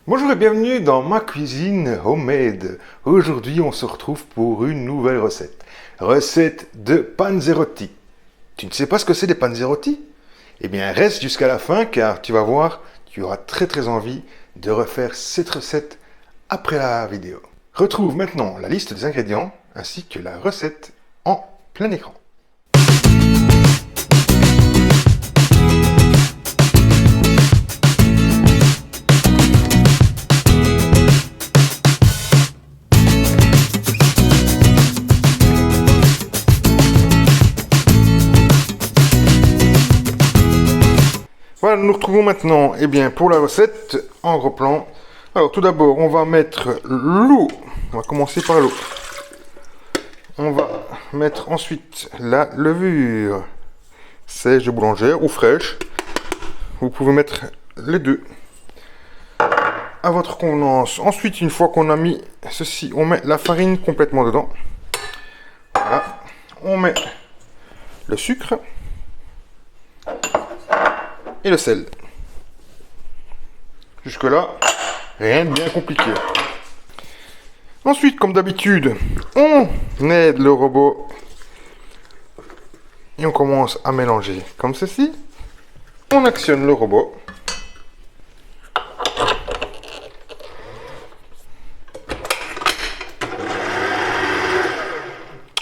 Bonjour et bienvenue dans ma cuisine homemade. Aujourd'hui, on se retrouve pour une nouvelle recette. Recette de panzerotti. Tu ne sais pas ce que c'est des panzerotti? Eh bien, reste jusqu'à la fin car tu vas voir, tu auras très envie de refaire cette recette après la vidéo. Retrouve maintenant la liste des ingrédients ainsi que la recette en plein écran. Voilà, nous nous retrouvons maintenant pour la recette en gros plan. Alors tout d'abord, on va mettre l'eau. On va commencer par l'eau. On va mettre ensuite la levure sèche de boulangère ou fraîche. Vous pouvez mettre les deux à votre convenance. Ensuite, une fois qu'on a mis ceci, on met la farine complètement dedans. Voilà. On met le sucre et le sel. Jusque là, rien de bien compliqué. Ensuite, comme d'habitude, on aide le robot et on commence à mélanger comme ceci. On actionne le robot.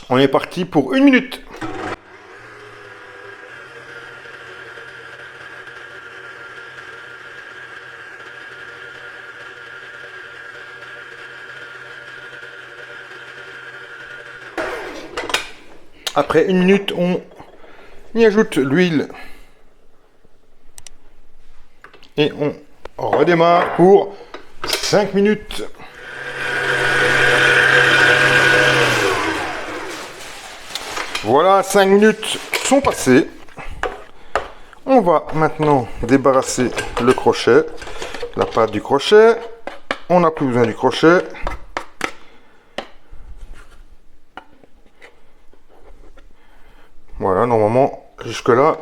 On est parti pour 1 minute. Après 1 minute, on y ajoute l'huile et on redémarre pour 5 minutes. Voilà, 5 minutes sont passées. On va maintenant débarrasser le crochet, la pâte du crochet. On n'a plus besoin du crochet. Voilà, normalement, jusque-là,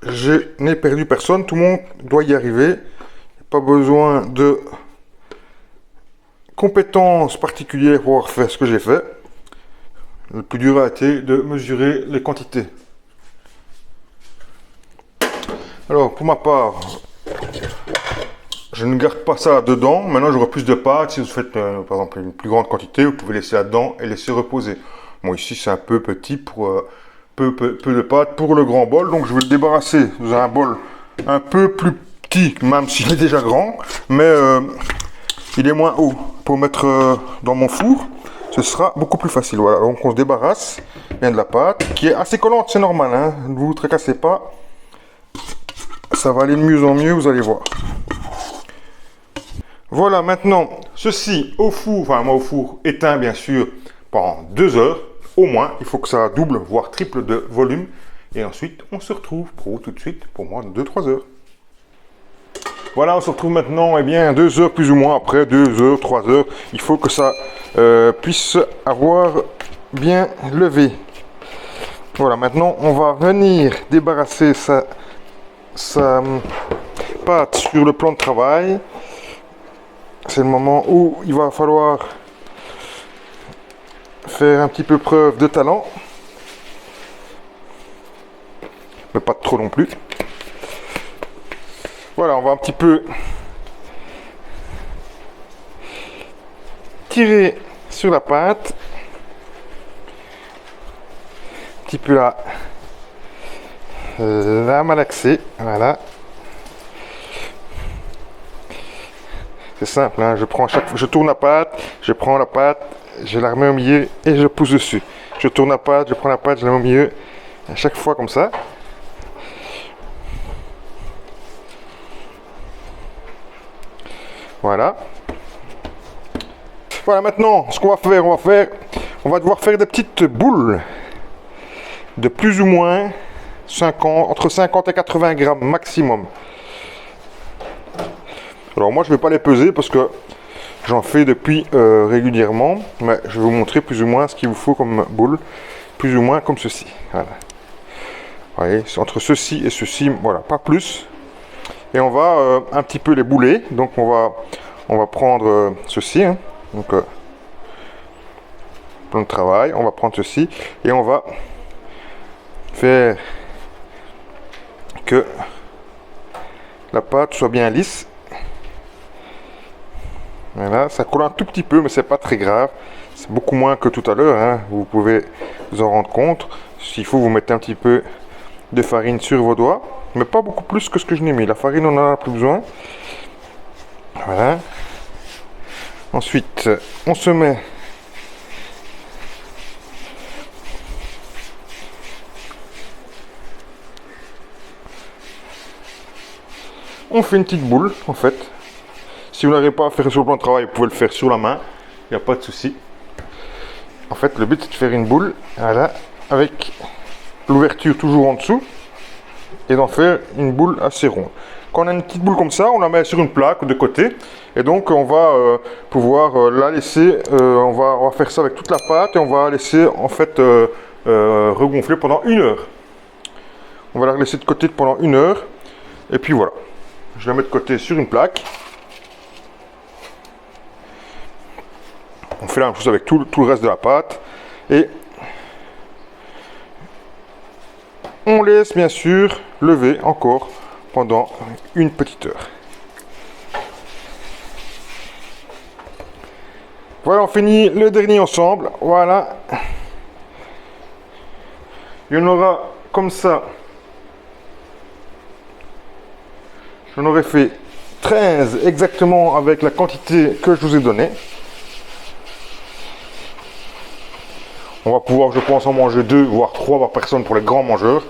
je n'ai perdu personne. Tout le monde doit y arriver. Pas besoin de compétences particulières pour avoir fait ce que j'ai fait. Le plus dur a été de mesurer les quantités. Alors, pour ma part, je ne garde pas ça dedans. Maintenant, j'aurai plus de pâte. Si vous faites, par exemple, une plus grande quantité, vous pouvez laisser là-dedans et laisser reposer. Bon, ici, c'est un peu petit pour... peu de pâte pour le grand bol, donc je vais le débarrasser dans un bol un peu plus petit, même s'il est déjà grand, mais il est moins haut. Pour mettre dans mon four, ce sera beaucoup plus facile. Voilà, donc on se débarrasse bien de la pâte, qui est assez collante, c'est normal, hein, ne vous tracassez pas, ça va aller de mieux en mieux, vous allez voir. Voilà, maintenant, ceci au four, enfin moi au four éteint bien sûr, pendant 2 heures. Au moins, il faut que ça double, voire triple de volume. Et ensuite, on se retrouve pour tout de suite, pour moi, 2-3 heures. Voilà, on se retrouve maintenant, 2 heures plus ou moins, après 2 heures, 3 heures. Il faut que ça puisse avoir bien levé. Voilà, maintenant, on va venir débarrasser sa pâte sur le plan de travail. C'est le moment où il va falloir faire un petit peu preuve de talent, mais pas trop non plus. Voilà, on va un petit peu tirer sur la pâte, un petit peu la malaxer, voilà. C'est simple, hein, je tourne la pâte, je prends la pâte, je la remets au milieu et je pousse dessus. Je tourne la pâte, je prends la pâte, je la mets au milieu. À chaque fois comme ça. Voilà. Voilà, maintenant, ce qu'on va faire, on va devoir faire des petites boules de plus ou moins 50, entre 50 et 80 grammes maximum. Alors moi, je ne vais pas les peser parce que j'en fais depuis régulièrement, mais je vais vous montrer plus ou moins ce qu'il vous faut comme boule, plus ou moins comme ceci. Voilà. Vous voyez, c'est entre ceci et ceci, voilà, pas plus. Et on va un petit peu les bouler, donc on va on va prendre ceci, hein. Donc plan de travail, on va prendre ceci et on va faire que la pâte soit bien lisse. Voilà, ça coule un tout petit peu, mais c'est pas très grave. C'est beaucoup moins que tout à l'heure, hein. Vous pouvez vous en rendre compte. S'il faut, vous mettez un petit peu de farine sur vos doigts, mais pas beaucoup plus que ce que je n'ai mis. La farine, on en a plus besoin. Voilà. Ensuite, on se met on fait une petite boule en fait. Si vous n'arrivez pas à faire sur le plan de travail, vous pouvez le faire sur la main, il n'y a pas de souci. En fait, le but c'est de faire une boule, voilà, avec l'ouverture toujours en dessous et d'en faire une boule assez ronde. Quand on a une petite boule comme ça, on la met sur une plaque de côté et donc on va pouvoir la laisser, on va faire ça avec toute la pâte et on va laisser en fait regonfler pendant 1 heure. On va la laisser de côté pendant 1 heure et puis voilà. Je la mets de côté sur une plaque. On fait la même chose avec tout le reste de la pâte et on laisse bien sûr lever encore pendant une petite heure. Voilà, on finit le dernier ensemble. Voilà. Il y en aura comme ça. J'en aurais fait 13 exactement avec la quantité que je vous ai donnée. On va pouvoir, je pense, en manger 2 voire 3 par personne pour les grands mangeurs.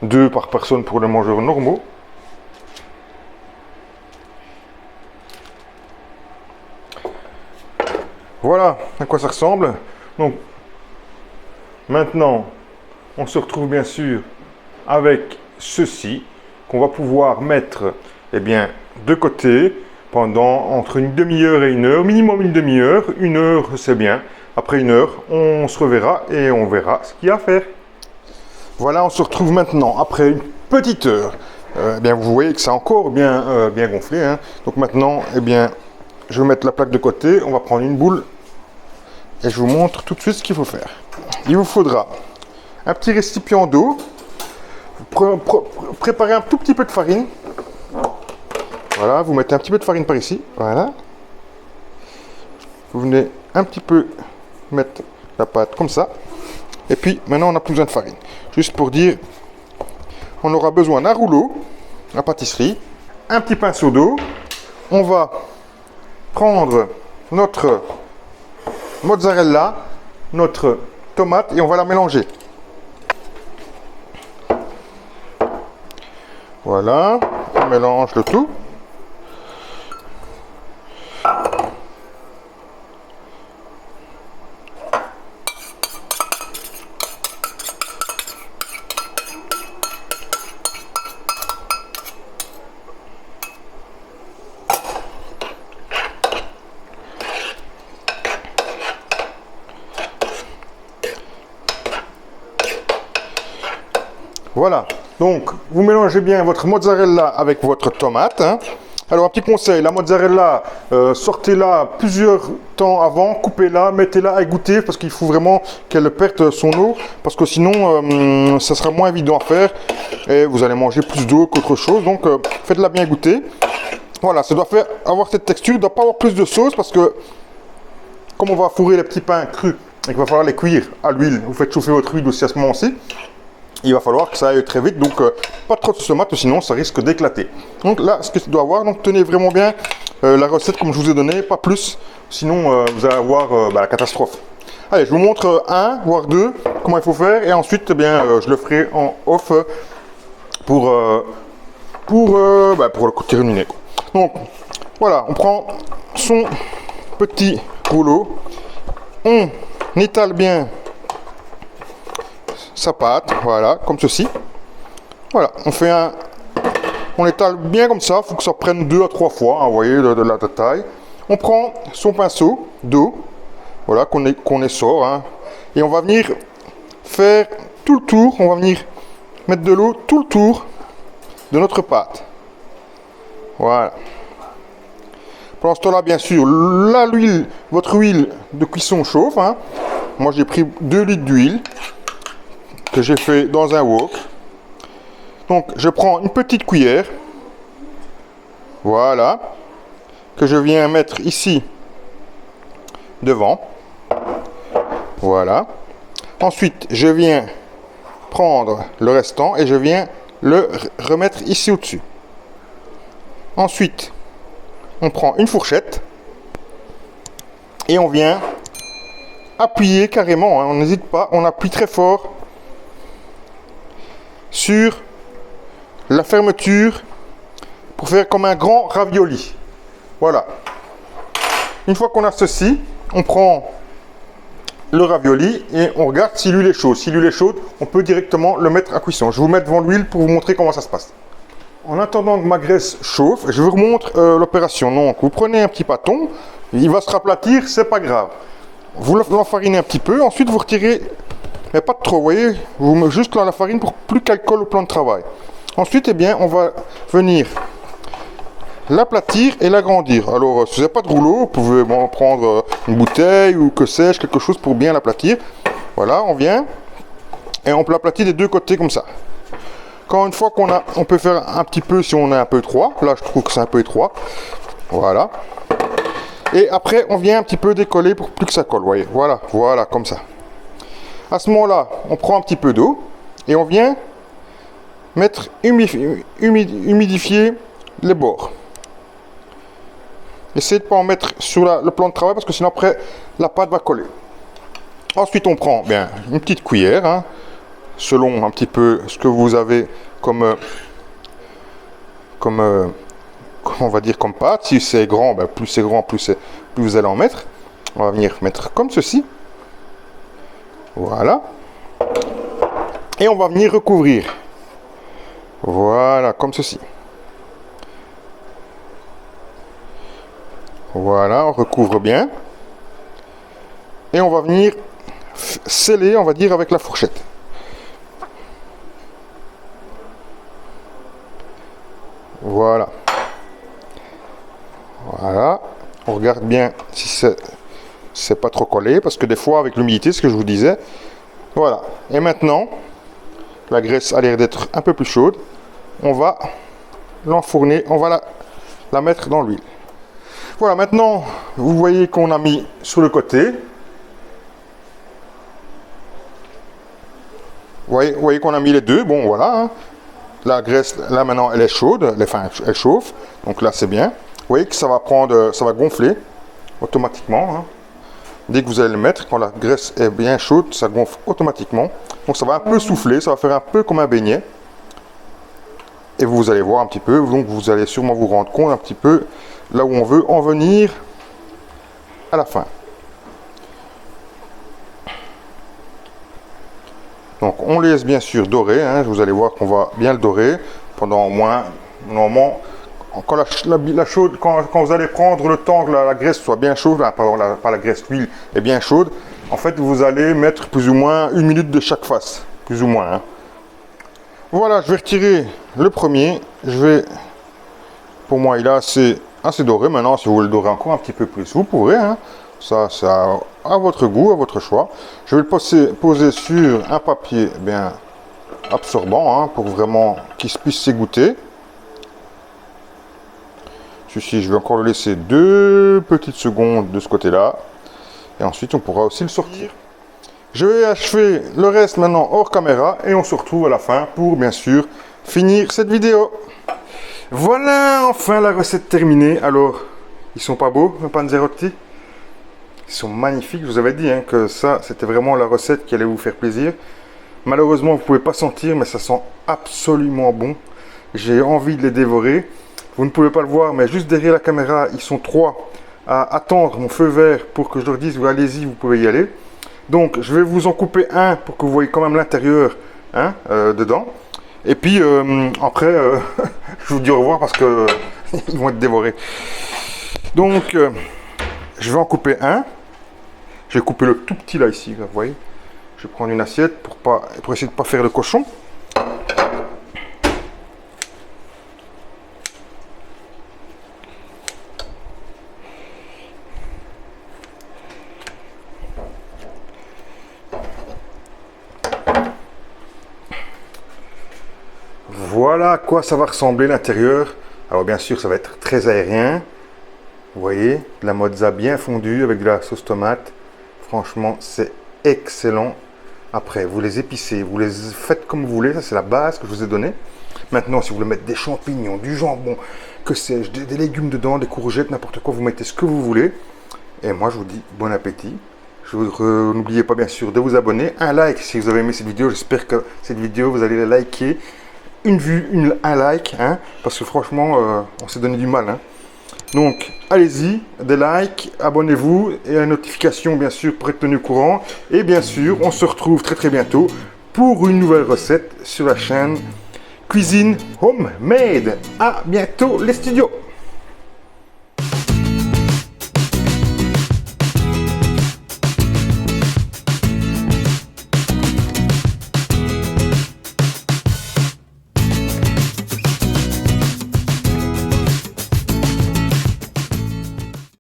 2 par personne pour les mangeurs normaux. Voilà à quoi ça ressemble. Donc maintenant, on se retrouve bien sûr avec ceci qu'on va pouvoir mettre de côté pendant entre une demi-heure et 1 heure, minimum une demi-heure. 1 heure c'est bien. Après 1 heure, on se reverra et on verra ce qu'il y a à faire. Voilà, on se retrouve maintenant après une petite heure. Vous voyez que c'est encore bien gonflé, hein. Donc maintenant, je vais mettre la plaque de côté. On va prendre une boule et je vous montre tout de suite ce qu'il faut faire. Il vous faudra un petit récipient d'eau. Préparez un tout petit peu de farine. Voilà, vous mettez un petit peu de farine par ici. Voilà. Vous venez un petit peu mettre la pâte comme ça. Et puis maintenant on n'a plus besoin de farine. Juste pour dire, on aura besoin d'un rouleau à pâtisserie, un petit pinceau d'eau. On va prendre notre mozzarella, notre tomate et on va la mélanger. Voilà, on mélange le tout. Voilà, donc vous mélangez bien votre mozzarella avec votre tomate, hein. Alors un petit conseil, la mozzarella, sortez-la plusieurs temps avant, coupez-la, mettez-la à égoutter parce qu'il faut vraiment qu'elle perde son eau parce que sinon ça sera moins évident à faire et vous allez manger plus d'eau qu'autre chose, donc faites-la bien égoutter. Voilà, ça doit avoir cette texture, il ne doit pas avoir plus de sauce parce que comme on va fourrer les petits pains crus et qu'il va falloir les cuire à l'huile, vous faites chauffer votre huile aussi à ce moment-ci. Il va falloir que ça aille très vite, donc pas trop de tomates, sinon ça risque d'éclater. Donc là, ce que tu dois avoir, donc tenez vraiment bien la recette comme je vous ai donné, pas plus, sinon vous allez avoir la catastrophe. Allez, je vous montre 1 voire 2 comment il faut faire, et ensuite je le ferai en off pour le terminer. Donc voilà, on prend son petit rouleau, on étale bien sa pâte, voilà, comme ceci. Voilà, on étale bien comme ça, il faut que ça prenne 2 à 3 fois, hein, vous voyez, de la taille. On prend son pinceau d'eau, voilà, qu'on essore, hein, et on va venir faire tout le tour, on va venir mettre de l'eau tout le tour de notre pâte. Voilà. Pendant ce temps-là, bien sûr, là, l'huile, votre huile de cuisson chauffe. Hein. Moi, j'ai pris 2 litres d'huile que j'ai fait dans un wok. Donc, je prends une petite cuillère. Voilà. Que je viens mettre ici devant. Voilà. Ensuite, je viens prendre le restant et je viens le remettre ici au-dessus. Ensuite, on prend une fourchette et on vient appuyer carrément, hein, on n'hésite pas, on appuie très fort sur la fermeture pour faire comme un grand ravioli. Voilà. Une fois qu'on a ceci, on prend le ravioli et on regarde si l'huile est chaude. Si l'huile est chaude, on peut directement le mettre à cuisson. Je vais vous mettre devant l'huile pour vous montrer comment ça se passe. En attendant que ma graisse chauffe, je vous remontre l'opération. Donc, vous prenez un petit bâton, il va se raplatir, c'est pas grave. Vous l'enfarinez un petit peu, ensuite vous retirez, mais pas de trop, vous voyez, vous mettez juste la farine pour plus qu'elle colle au plan de travail. Ensuite, eh bien, on va venir l'aplatir et l'agrandir. Alors, si vous n'avez pas de rouleau, vous pouvez prendre une bouteille ou que sais-je, quelque chose pour bien l'aplatir. Voilà, on vient et on peut l'aplatir des deux côtés comme ça. Quand une fois qu'on a, on peut faire un petit peu si on est un peu étroit. Là, je trouve que c'est un peu étroit. Voilà. Et après, on vient un petit peu décoller pour plus que ça colle. Voyez, voilà, voilà, comme ça. À ce moment-là, on prend un petit peu d'eau et on vient mettre humidifier les bords. Essayez de ne pas en mettre sur le plan de travail parce que sinon après la pâte va coller. Ensuite on prend bien une petite cuillère, hein, selon un petit peu ce que vous avez comme on va dire comme pâte. Si c'est grand, ben plus c'est grand, plus vous allez en mettre. On va venir mettre comme ceci. Voilà. Et on va venir recouvrir. Voilà, comme ceci. Voilà, on recouvre bien. Et on va venir sceller, on va dire, avec la fourchette. Voilà. Voilà. On regarde bien si c'est pas trop collé, parce que des fois, avec l'humidité, ce que je vous disais. Voilà. Et maintenant, la graisse a l'air d'être un peu plus chaude. On va l'enfourner, on va la mettre dans l'huile. Voilà, maintenant, vous voyez qu'on a mis sur le côté. Vous voyez qu'on a mis les deux. Bon, voilà. Hein. La graisse, là, maintenant, elle est chaude. Elle chauffe. Donc là, c'est bien. Vous voyez que ça va prendre, ça va gonfler automatiquement. Hein. Dès que vous allez le mettre, quand la graisse est bien chaude, ça gonfle automatiquement. Donc ça va un peu souffler. Ça va faire un peu comme un beignet. Et vous allez voir un petit peu. Donc vous allez sûrement vous rendre compte un petit peu là où on veut en venir à la fin. Donc on laisse bien sûr dorer, hein, vous allez voir qu'on va bien le dorer pendant au moins, normalement, quand quand vous allez prendre le temps que la graisse soit bien chaude, pardon, pas la graisse, l'huile est bien chaude, en fait vous allez mettre plus ou moins 1 minute de chaque face, plus ou moins. Hein. Voilà, je vais retirer le premier, pour moi il est assez doré. Maintenant, si vous voulez le dorer encore un petit peu plus, vous pourrez. Hein. Ça, c'est à votre goût, à votre choix. Je vais le poser sur un papier bien absorbant, hein, pour vraiment qu'il puisse s'égoutter. Ceci, je vais encore le laisser 2 petites secondes de ce côté-là. Et ensuite, on pourra aussi le sortir. Je vais achever le reste maintenant hors caméra et on se retrouve à la fin pour, bien sûr, finir cette vidéo. Voilà, enfin la recette terminée. Alors, ils sont pas beaux, mes panzerotti? Ils sont magnifiques. Je vous avais dit, hein, que ça, c'était vraiment la recette qui allait vous faire plaisir. Malheureusement, vous ne pouvez pas sentir, mais ça sent absolument bon. J'ai envie de les dévorer. Vous ne pouvez pas le voir, mais juste derrière la caméra, ils sont 3 à attendre mon feu vert pour que je leur dise, allez-y, vous pouvez y aller. Donc, je vais vous en couper un pour que vous voyez quand même l'intérieur, hein, dedans. Et puis, après, je vous dis au revoir parce que ils vont être dévorés. Donc, je vais en couper un. Je vais couper le tout petit là, ici, vous voyez. Je vais prendre une assiette pour essayer de ne pas faire le cochon. Voilà à quoi ça va ressembler l'intérieur. Alors bien sûr, ça va être très aérien. Vous voyez, de la mozza bien fondue avec de la sauce tomate. Franchement, c'est excellent. Après, vous les épicez, vous les faites comme vous voulez. Ça, c'est la base que je vous ai donnée. Maintenant, si vous voulez mettre des champignons, du jambon, que sais-je, des légumes dedans, des courgettes, n'importe quoi, vous mettez ce que vous voulez. Et moi, je vous dis bon appétit. N'oubliez pas bien sûr de vous abonner. Un like si vous avez aimé cette vidéo. J'espère que cette vidéo, vous allez la liker. Une vue, un like. Hein, parce que franchement, on s'est donné du mal. Hein. Donc, allez-y, des likes, abonnez-vous et la notification, bien sûr, pour être tenu au courant. Et bien sûr, on se retrouve très très bientôt pour une nouvelle recette sur la chaîne Cuisine Homemade. À bientôt les studios.